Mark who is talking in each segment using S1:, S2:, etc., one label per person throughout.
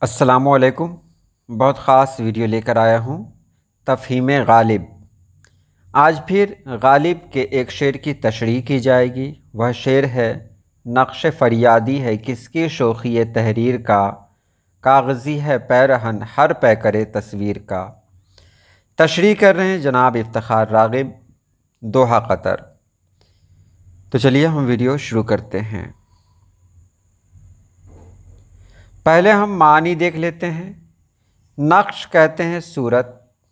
S1: السلام علیکم۔ بہت خاص ویڈیو لے کر آیا ہوں، تفہیم غالب۔ آج پھر غالب کے ایک شعر کی تشریح کی جائے گی۔ وہ شعر ہے: نقش فریادی ہے کس کی شوخی تحریر کا، کاغذی ہے پیرہن ہر پیکر تصویر کا۔ تشریح کر رہے ہیں جناب افتخار راغب، دوحہ قطر۔ تو چلیے ہم ویڈیو شروع کرتے ہیں۔ پہلے ہم معنی دیکھ لیتے ہیں۔ نقش کہتے ہیں صورت،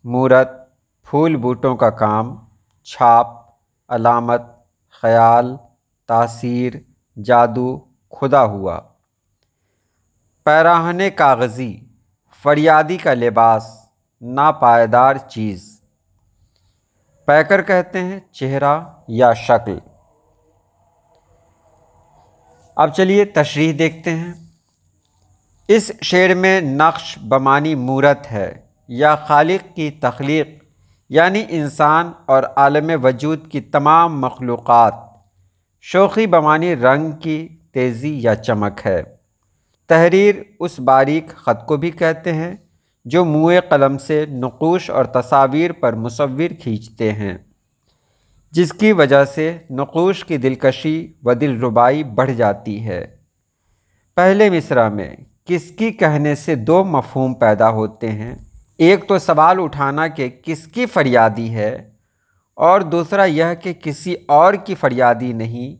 S1: مورت، پھول بوٹوں کا کام، چھاپ، علامت، خیال، تاثیر، جادو، کھدا ہوا۔ پیراہن کاغذی، فریادی کا لباس، ناپائیدار چیز۔ پیکر کہتے ہیں چہرہ یا شکل۔ اب چلیے تشریح دیکھتے ہیں۔ اس شعر میں نقش بمعنی مورت ہے یا خالق کی تخلیق، یعنی انسان اور عالم وجود کی تمام مخلوقات۔ شوخی بمعنی رنگ کی تیزی یا چمک ہے۔ تحریر اس باریک خط کو بھی کہتے ہیں جو موئے قلم سے نقوش اور تصاویر پر مصور کھینچتے ہیں، جس کی وجہ سے نقوش کی دلکشی و دلربائی بڑھ جاتی ہے۔ پہلے مصرع میں کس کی کہنے سے دو مفہوم پیدا ہوتے ہیں۔ ایک تو سوال اٹھانا کہ کس کی فریادی ہے، اور دوسرا یہ کہ کسی اور کی فریادی نہیں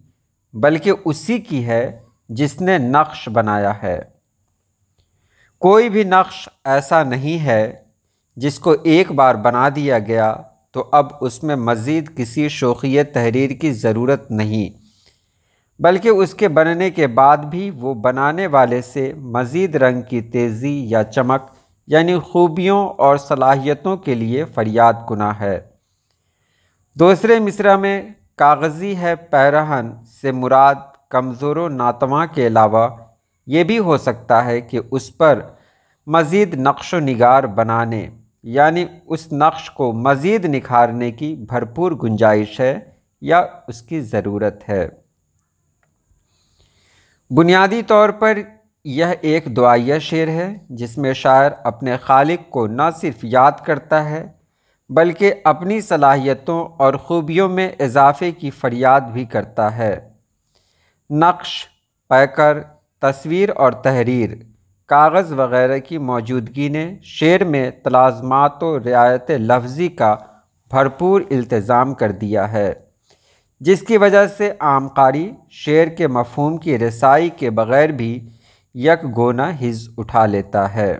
S1: بلکہ اسی کی ہے جس نے نقش بنایا ہے۔ کوئی بھی نقش ایسا نہیں ہے جس کو ایک بار بنا دیا گیا تو اب اس میں مزید کسی شوخی تحریر کی ضرورت نہیں، بلکہ اس کے بننے کے بعد بھی وہ بنانے والے سے مزید رنگ کی تیزی یا چمک، یعنی خوبیوں اور صلاحیتوں کے لیے فریاد کناں ہے۔ دوسرے مصرع میں کاغذی ہے پیرہن سے مراد کمزور و ناتواں کے علاوہ یہ بھی ہو سکتا ہے کہ اس پر مزید نقش و نگار بنانے، یعنی اس نقش کو مزید نکھارنے کی بھرپور گنجائش ہے یا اس کی ضرورت ہے۔ بنیادی طور پر یہ ایک دعائیہ شعر ہے جس میں شاعر اپنے خالق کو نہ صرف یاد کرتا ہے بلکہ اپنی صلاحیتوں اور خوبیوں میں اضافے کی فریاد بھی کرتا ہے۔ نقش، پیکر، تصویر اور تحریر، کاغذ وغیرہ کی موجودگی نے شعر میں تلازمات و رعایت لفظی کا بھرپور التزام کر دیا ہے، جس کی وجہ سے عام قاری شعر کے مفہوم کی رسائی کے بغیر بھی یک گونا حز اٹھا لیتا ہے۔